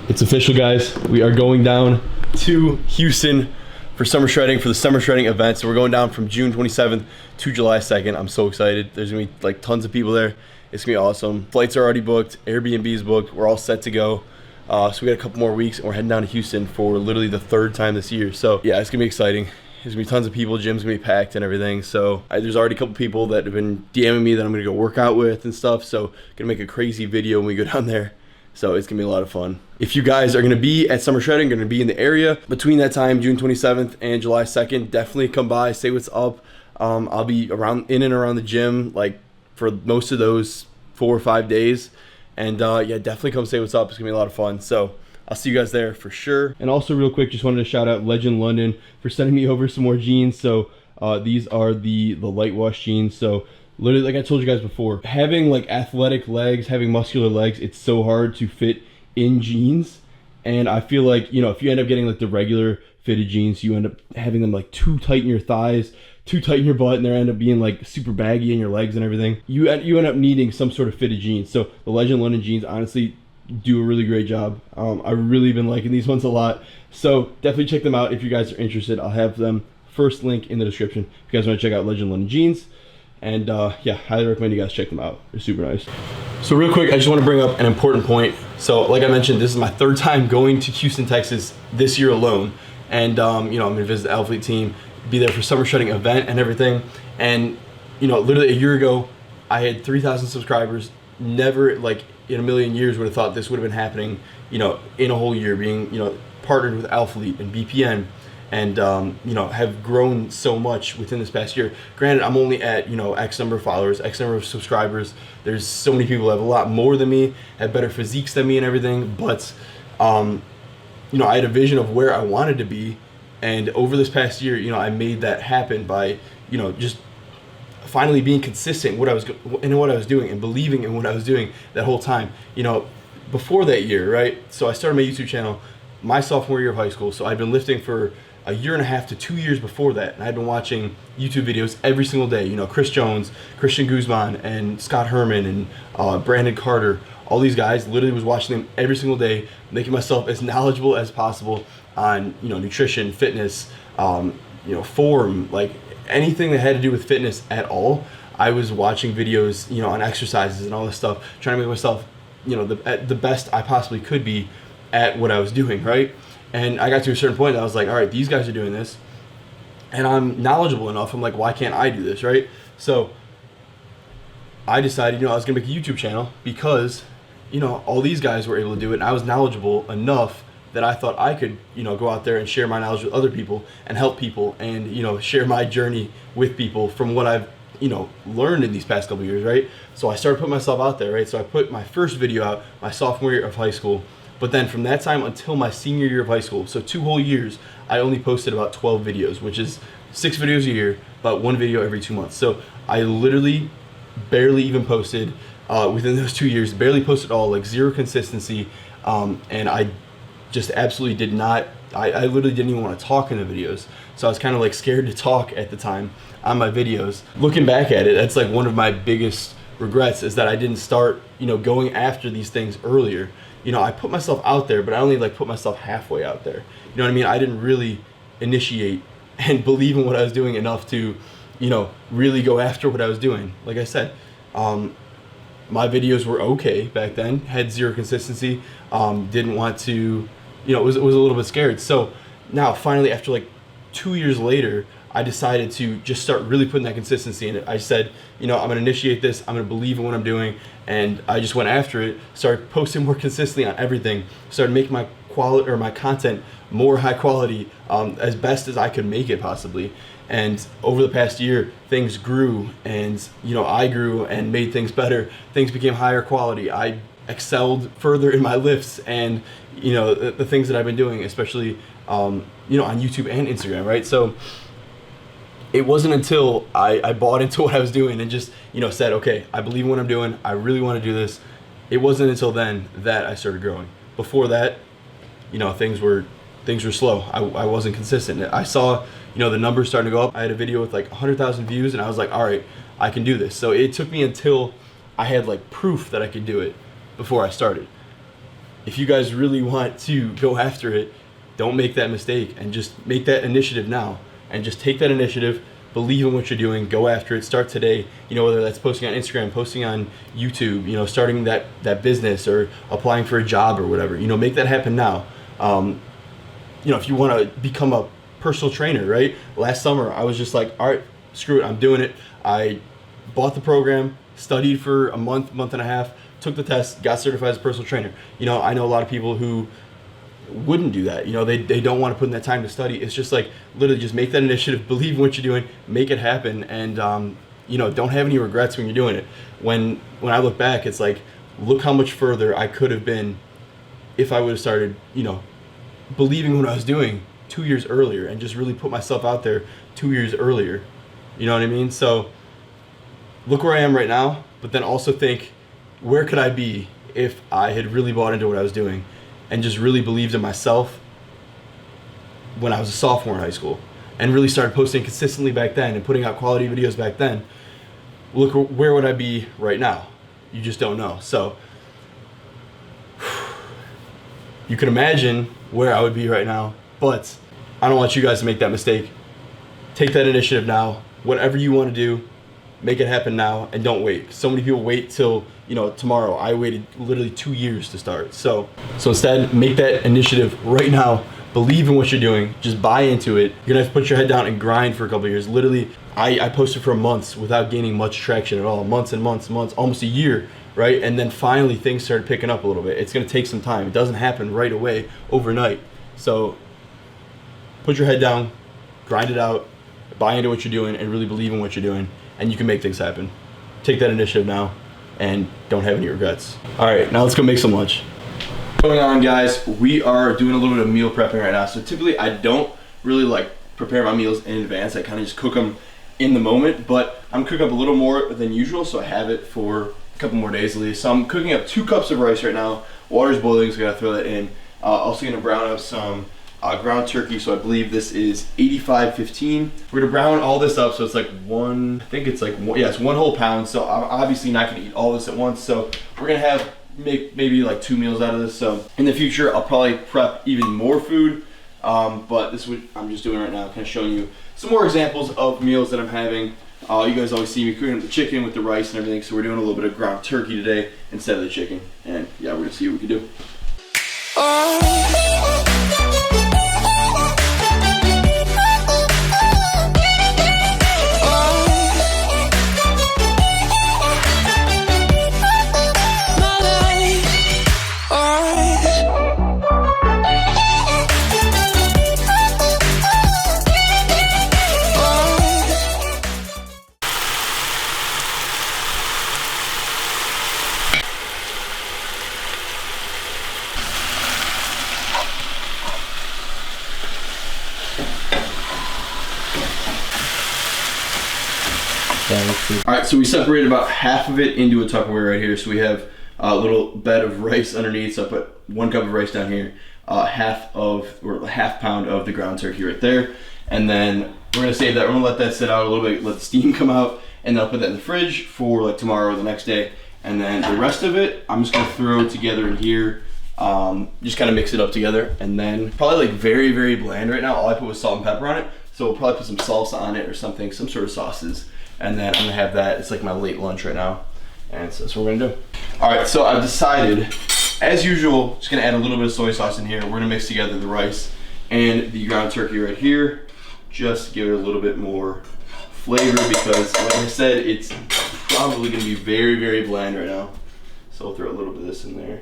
It's official, guys. We are going down to Houston for summer shredding, for the summer shredding event. So we're going down from June 27th to July 2nd. I'm so excited. There's gonna be like tons of people there. It's gonna be awesome. Flights are already booked. Airbnb is booked. We're all set to go. So we got a couple more weeks and we're heading down to Houston for literally the 3rd time this year. So yeah, it's gonna be exciting. There's gonna be tons of people. Gym's gonna be packed and everything. So there's already a couple people that have been DMing me that I'm gonna go work out with and stuff. So gonna make a crazy video when we go down there. So it's gonna be a lot of fun. If you guys are gonna be at summer shredding, gonna be in the area between that time, June 27th and July 2nd, definitely come by, say what's up. I'll be in and around the gym like for most of those 4 or 5 days. And yeah, definitely come say what's up. It's gonna be a lot of fun. So I'll see you guys there for sure. And also real quick, just wanted to shout out Legend London for sending me over some more jeans. So these are the light wash jeans. So literally, like I told you guys before, having like athletic legs, having muscular legs, it's so hard to fit in jeans. And I feel like, you know, if you end up getting like the regular fitted jeans, you end up having them like too tight in your thighs, too tight in your butt, and they end up being like super baggy in your legs and everything. You end up needing some sort of fitted jeans. So the Legend London jeans honestly do a really great job. I've really been liking these ones a lot. So definitely check them out if you guys are interested. I'll have them first link in the description if you guys want to check out Legend London jeans. And yeah, highly recommend you guys check them out. They're super nice. So real quick, I just want to bring up an important point. So like I mentioned, this is my 3rd time going to Houston, Texas this year alone. And you know, I'm going to visit the Athlete team, be there for summer shredding event and everything. And you know, literally a year ago, I had 3,000 subscribers. Never like in a million years would have thought this would have been happening, you know, in a whole year, being, you know, partnered with Athlete and BPN. And you know, have grown so much within this past year. Granted, I'm only at, you know, X number of followers, X number of subscribers. There's so many people that have a lot more than me, have better physiques than me and everything. But you know, I had a vision of where I wanted to be, and over this past year, you know, I made that happen by, you know, just finally being consistent in what I was doing and believing in what I was doing that whole time. You know, before that year, right? So I started my YouTube channel my sophomore year of high school. So I'd been lifting for a year and a half to 2 years before that, and I'd been watching YouTube videos every single day. You know, Chris Jones, Christian Guzman, and Scott Herman, and Brandon Carter. All these guys, literally was watching them every single day, making myself as knowledgeable as possible on, you know, nutrition, fitness, you know, form, like anything that had to do with fitness at all. I was watching videos, you know, on exercises and all this stuff, trying to make myself, you know, the best I possibly could be at what I was doing, right? And I got to a certain point that I was like, all right, these guys are doing this, and I'm knowledgeable enough. I'm like, why can't I do this, right? So I decided, you know, I was gonna make a YouTube channel because, you know, all these guys were able to do it, and I was knowledgeable enough that I thought I could, you know, go out there and share my knowledge with other people and help people, and, you know, share my journey with people from what I've, you know, learned in these past couple years, right? So I started putting myself out there, right? So I put my first video out my sophomore year of high school. But then from that time until my senior year of high school, so 2 whole years, I only posted about 12 videos, which is 6 videos a year, about 1 video every 2 months. So I literally barely even posted within those 2 years, barely posted at all, like zero consistency. And I just absolutely did not, I literally didn't even want to talk in the videos. So I was kind of like scared to talk at the time on my videos. Looking back at it, that's like one of my biggest regrets, is that I didn't start, you know, going after these things earlier. You know, I put myself out there, but I only like put myself halfway out there. You know what I mean? I didn't really initiate and believe in what I was doing enough to, you know, really go after what I was doing. Like I said, my videos were okay back then, had zero consistency, didn't want to, you know, was a little bit scared. So now finally, after like 2 years later, I decided to just start really putting that consistency in it. I said, you know, I'm gonna initiate this, I'm gonna believe in what I'm doing, and I just went after it, started posting more consistently on everything, started making my quality or my content more high quality, as best as I could make it possibly. And over the past year, things grew, and, you know, I grew and made things better. Things became higher quality. I excelled further in my lifts and, you know, the things that I've been doing, especially, you know, on YouTube and Instagram, right? So it wasn't until I bought into what I was doing and just, you know, said, okay, I believe in what I'm doing, I really want to do this. It wasn't until then that I started growing. Before that, you know, things were slow. I wasn't consistent. I saw, you know, the numbers starting to go up. I had a video with like 100,000 views, and I was like, all right, I can do this. So it took me until I had like proof that I could do it before I started. if you guys really want to go after it, don't make that mistake, and just make that initiative now, and just take that initiative, believe in what you're doing, go after it, start today. You know, whether that's posting on Instagram, posting on YouTube, you know, starting that business or applying for a job or whatever, you know, make that happen now. You know, if you want to become a personal trainer, right? Last summer, I was just like, all right, screw it, I'm doing it. I bought the program, studied for a month and a half, took the test, got certified as a personal trainer. You know, I know a lot of people who wouldn't do that. You know, they don't want to put in that time to study. It's just like, literally just make that initiative, believe in what you're doing, make it happen, and you know, don't have any regrets when you're doing it. When I look back, it's like, look how much further I could have been if I would have started, you know, believing what I was doing 2 years earlier, and just really put myself out there 2 years earlier. You know what I mean? So look where I am right now, but then also think, where could I be if I had really bought into what I was doing and just really believed in myself when I was a sophomore in high school, and really started posting consistently back then and putting out quality videos back then. Look, where would I be right now? You just don't know. So you can imagine where I would be right now, but I don't want you guys to make that mistake. Take that initiative now. Whatever you want to do, make it happen now, and don't wait. So many people wait till, you know, tomorrow. I waited literally 2 years to start. So instead, make that initiative right now. Believe in what you're doing. Just buy into it. You're gonna have to put your head down and grind for a couple of years. Literally, I posted for months without gaining much traction at all. Months and months and months, almost a year, right? And then finally things started picking up a little bit. It's gonna take some time. It doesn't happen right away, overnight. So put your head down, grind it out, buy into what you're doing, and really believe in what you're doing, and you can make things happen. Take that initiative now, and don't have any regrets. All right, now let's go make some lunch. What's going on, guys? We are doing a little bit of meal prepping right now. So typically I don't really like prepare my meals in advance. I kind of just cook them in the moment, but I'm cooking up a little more than usual, so I have it for a couple more days at least. So I'm cooking up 2 cups of rice right now. Water's boiling, so I gotta throw that in. Also gonna brown up some ground turkey, so I believe this is 85-15. We're gonna brown all this up, so it's like it's 1 whole pound. So I'm obviously not gonna eat all this at once, so we're gonna make maybe like 2 meals out of this. So in the future, I'll probably prep even more food, but this is what I'm just doing right now, kind of showing you some more examples of meals that I'm having. You guys always see me cooking the chicken with the rice and everything, so we're doing a little bit of ground turkey today instead of the chicken, and yeah, we're gonna see what we can do. Alright, so we separated about half of it into a Tupperware right here. So we have a little bed of rice underneath. So I put 1 cup of rice down here, half pound of the ground turkey right there. And then we're gonna save that. We're gonna let that sit out a little bit, let the steam come out, and then I'll put that in the fridge for like tomorrow or the next day. And then the rest of it, I'm just gonna throw together in here. Just kind of mix it up together, and then probably like very, very bland right now. All I put was salt and pepper on it. So we'll probably put some salsa on it or something, some sort of sauces. And then I'm gonna have that. It's like my late lunch right now, and so that's what we're gonna do. All right, so I've decided, as usual, just gonna add a little bit of soy sauce in here. We're gonna mix together the rice and the ground turkey right here, just give it a little bit more flavor, because like I said, it's probably gonna be very, very bland right now. So I'll throw a little bit of this in there,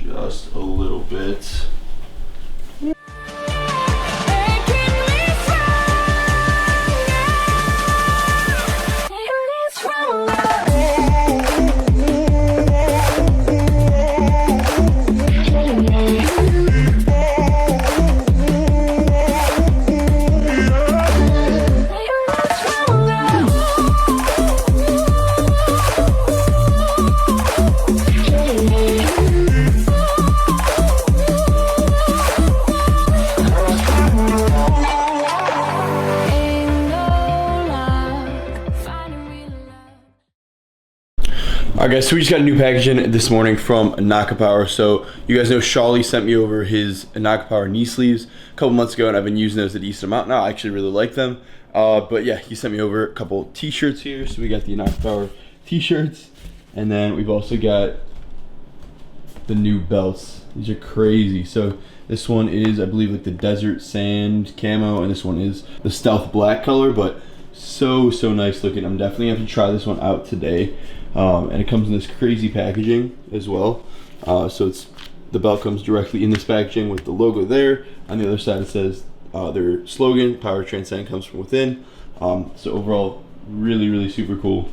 just a little bit. guys, so we just got a new package in this morning from Noc Power. So you guys know Shawley sent me over his Noc Power knee sleeves a couple months ago, and I've been using those a decent amount now. I actually really like them. But yeah, he sent me over a couple t-shirts here. So we got the Noc Power t-shirts, and then we've also got the new belts. These are crazy. So this one is, I believe, like the desert sand camo, and this one is the stealth black color, but so nice looking. I'm definitely gonna have to try this one out today. And it comes in this crazy packaging as well. So the belt comes directly in this packaging with the logo there. On the other side it says their slogan, "Power Transcend comes from within." So overall, really super cool.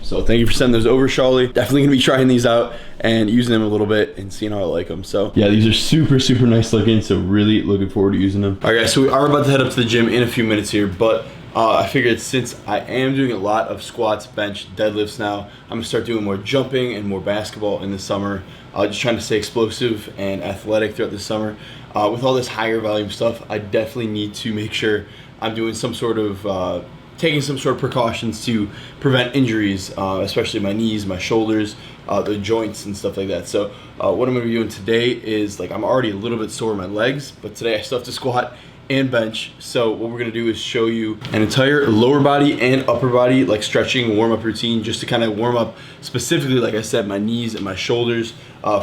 So thank you for sending those over, Shawley. Definitely gonna be trying these out and using them a little bit and seeing how I like them. So yeah, these are super nice looking, so really looking forward to using them. All right guys, so we are about to head up to the gym in a few minutes here, but I figured since I am doing a lot of squats, bench, deadlifts now, I'm gonna start doing more jumping and more basketball in the summer. Just trying to stay explosive and athletic throughout the summer. With all this higher volume stuff, I definitely need to make sure I'm doing some sort of taking some sort of precautions to prevent injuries, especially my knees, my shoulders, the joints and stuff like that. So what I'm gonna be doing today is, like, I'm already a little bit sore in my legs, but today I still have to squat and bench. So what we're gonna do is show you an entire lower body and upper body, like, stretching warm-up routine, just to kind of warm up specifically, like I said, my knees and my shoulders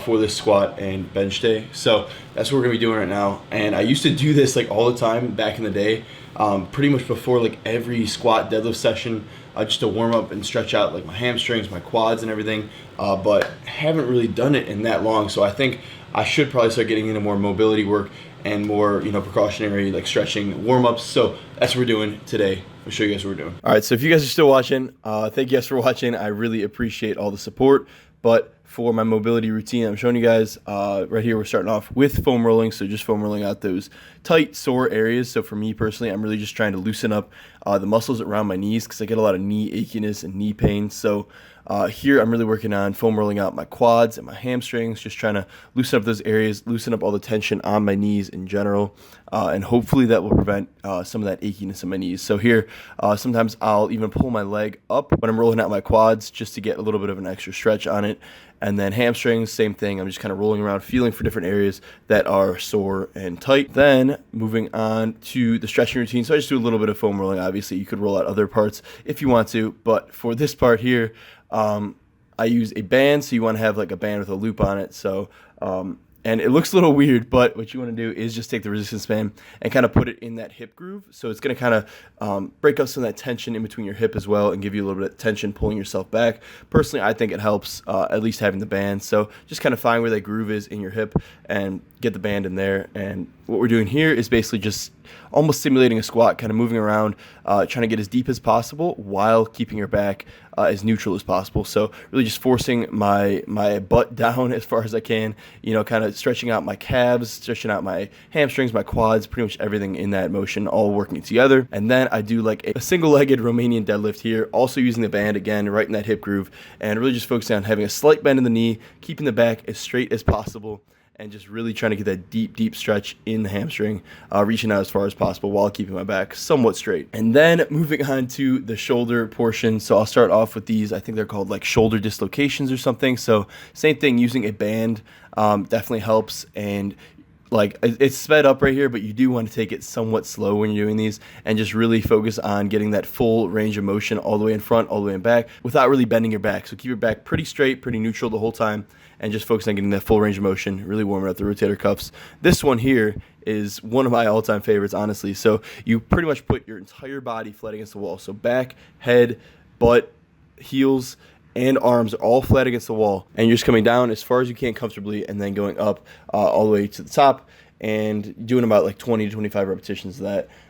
for this squat and bench day. So that's what we're gonna be doing right now. And I used to do this like all the time back in the day, pretty much before like every squat deadlift session, just to warm up and stretch out like my hamstrings, my quads and everything, but haven't really done it in that long. So I think I should probably start getting into more mobility work and more, you know, precautionary, like, stretching warm-ups. So that's what we're doing today. I'll show you guys what we're doing. All right, so if you guys are still watching, thank you guys for watching. I really appreciate all the support. But for my mobility routine, I'm showing you guys right here, we're starting off with foam rolling. So just foam rolling out those tight, sore areas. So for me personally, I'm really just trying to loosen up the muscles around my knees, because I get a lot of knee achiness and knee pain. So here I'm really working on foam rolling out my quads and my hamstrings, just trying to loosen up those areas, loosen up all the tension on my knees in general, and hopefully that will prevent some of that achiness in my knees. So here, sometimes I'll even pull my leg up when I'm rolling out my quads, just to get a little bit of an extra stretch on it. And then hamstrings, same thing. I'm just kind of rolling around, feeling for different areas that are sore and tight. Then moving on to the stretching routine. So I just do a little bit of foam rolling. Obviously, you could roll out other parts if you want to, but for this part here, I use a band. So you want to have like a band with a loop on it. So, and it looks a little weird, but what you want to do is just take the resistance band and kind of put it in that hip groove. So it's going to kind of break up some of that tension in between your hip as well, and give you a little bit of tension pulling yourself back. Personally, I think it helps at least having the band. So just kind of find where that groove is in your hip and get the band in there. And what we're doing here is basically just almost simulating a squat, kind of moving around, trying to get as deep as possible while keeping your back as neutral as possible. So really just forcing my butt down as far as I can, you know, kind of stretching out my calves, stretching out my hamstrings, my quads, pretty much everything in that motion, all working together. And then I do like a single-legged Romanian deadlift here, also using the band again, right in that hip groove, and really just focusing on having a slight bend in the knee, keeping the back as straight as possible, and just really trying to get that deep stretch in the hamstring, reaching out as far as possible while keeping my back somewhat straight. And then moving on to the shoulder portion. So I'll start off with these, I think they're called like shoulder dislocations or something. So same thing, using a band definitely helps. And like, it's sped up right here, but you do want to take it somewhat slow when you're doing these, and just really focus on getting that full range of motion all the way in front, all the way in back, without really bending your back. So keep your back pretty straight, pretty neutral the whole time, and just focus on getting that full range of motion, really warming up the rotator cuffs. This one here is one of my all-time favorites, honestly. So you pretty much put your entire body flat against the wall. So back, head, butt, heels, and arms are all flat against the wall, and you're just coming down as far as you can comfortably, and then going up all the way to the top, and doing about like 20 to 25 repetitions of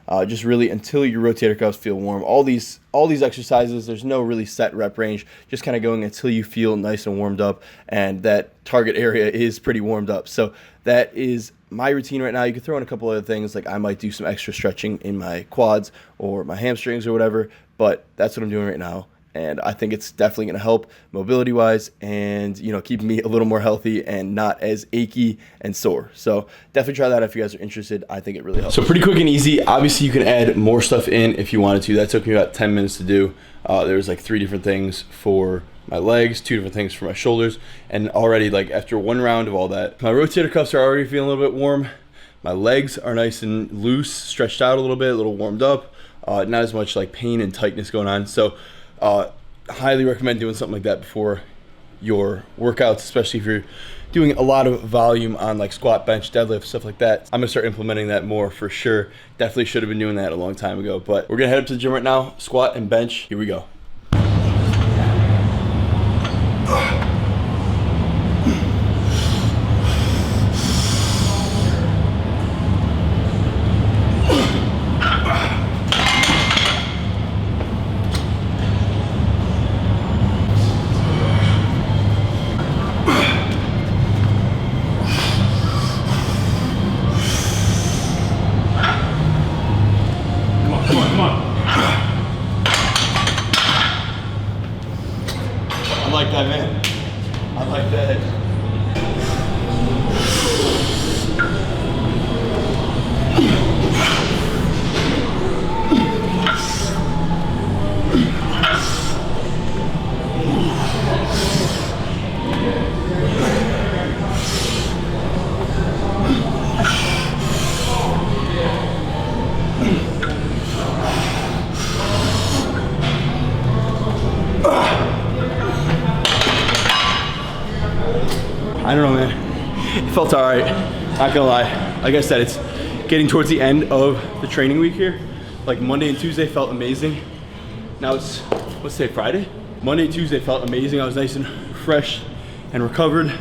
that, just really until your rotator cuffs feel warm. All these exercises, there's no really set rep range, just kind of going until you feel nice and warmed up, and that target area is pretty warmed up. So that is my routine right now. You can throw in a couple other things, like I might do some extra stretching in my quads or my hamstrings or whatever, but that's what I'm doing right now. And I think it's definitely going to help mobility-wise, and, you know, keep me a little more healthy and not as achy and sore. So definitely try that if you guys are interested. I think it really helps. So pretty quick and easy. Obviously, you can add more stuff in if you wanted to. That took me about 10 minutes to do. There's like 3 different things for my legs, 2 different things for my shoulders. And already, like, after 1 round of all that, my rotator cuffs are already feeling a little bit warm. My legs are nice and loose, stretched out a little warmed up. Not as much like pain and tightness going on. So highly recommend doing something like that before your workouts, especially if you're doing a lot of volume on like squat, bench, deadlift, stuff like that. I'm gonna start implementing that more for sure. Definitely should have been doing that a long time ago, but we're gonna head up to the gym right now, squat and bench. Here we go. I like that, man. I like that. I don't know, man. It felt all right. Not gonna lie. Like I said, it's getting towards the end of the training week here. Like Monday and Tuesday felt amazing. Now it's, what's today, Friday? Monday and Tuesday felt amazing. I was nice and fresh and recovered.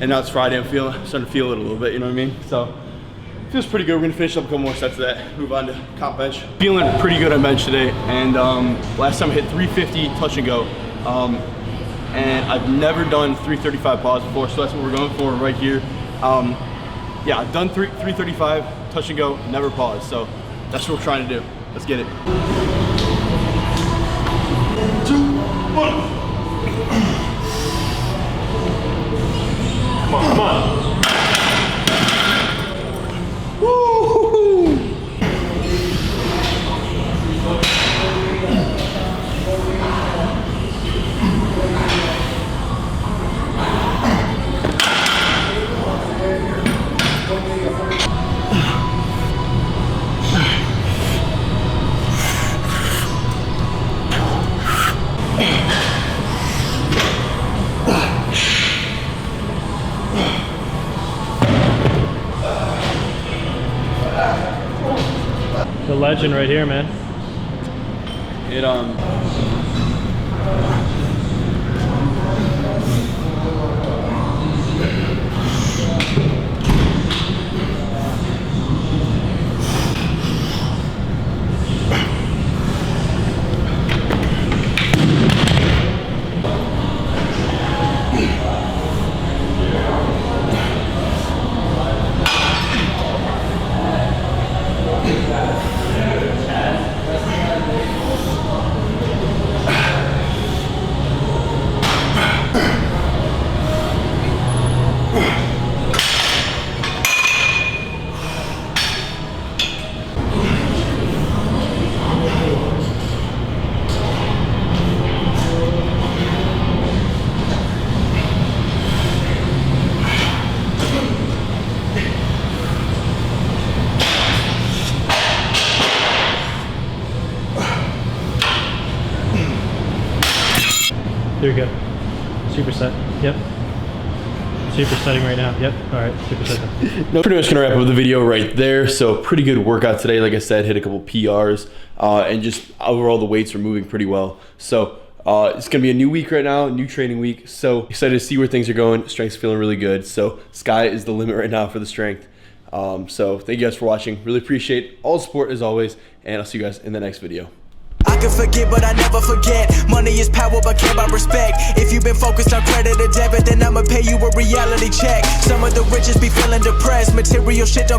And now it's Friday. I'm starting to feel it a little bit, you know what I mean? So it feels pretty good. We're gonna finish up a couple more sets of that. Move on to comp bench. Feeling pretty good on bench today. And last time I hit 350 touch and go. And I've never done 335 pause before, so that's what we're going for right here. Yeah, I've done 335 touch and go, never pause, so that's what we're trying to do. Let's get it. 2, 1. Come on, come on. Woo! The legend right here, man. There you go. Superset. Yep. Supersetting right now. Yep. All right. Superset. No, pretty much gonna wrap up the video right there. So pretty good workout today. Like I said, hit a couple PRs, and just overall the weights are moving pretty well. So it's gonna be a new week right now, new training week. So excited to see where things are going. Strength's feeling really good. So sky is the limit right now for the strength. So thank you guys for watching. Really appreciate all the support as always, and I'll see you guys in the next video. I can forget, but I never forget. Money is power, but care about respect. If you've been focused on credit or debit, then I'ma pay you a reality check. Some of the richest be feeling depressed. Material shit don't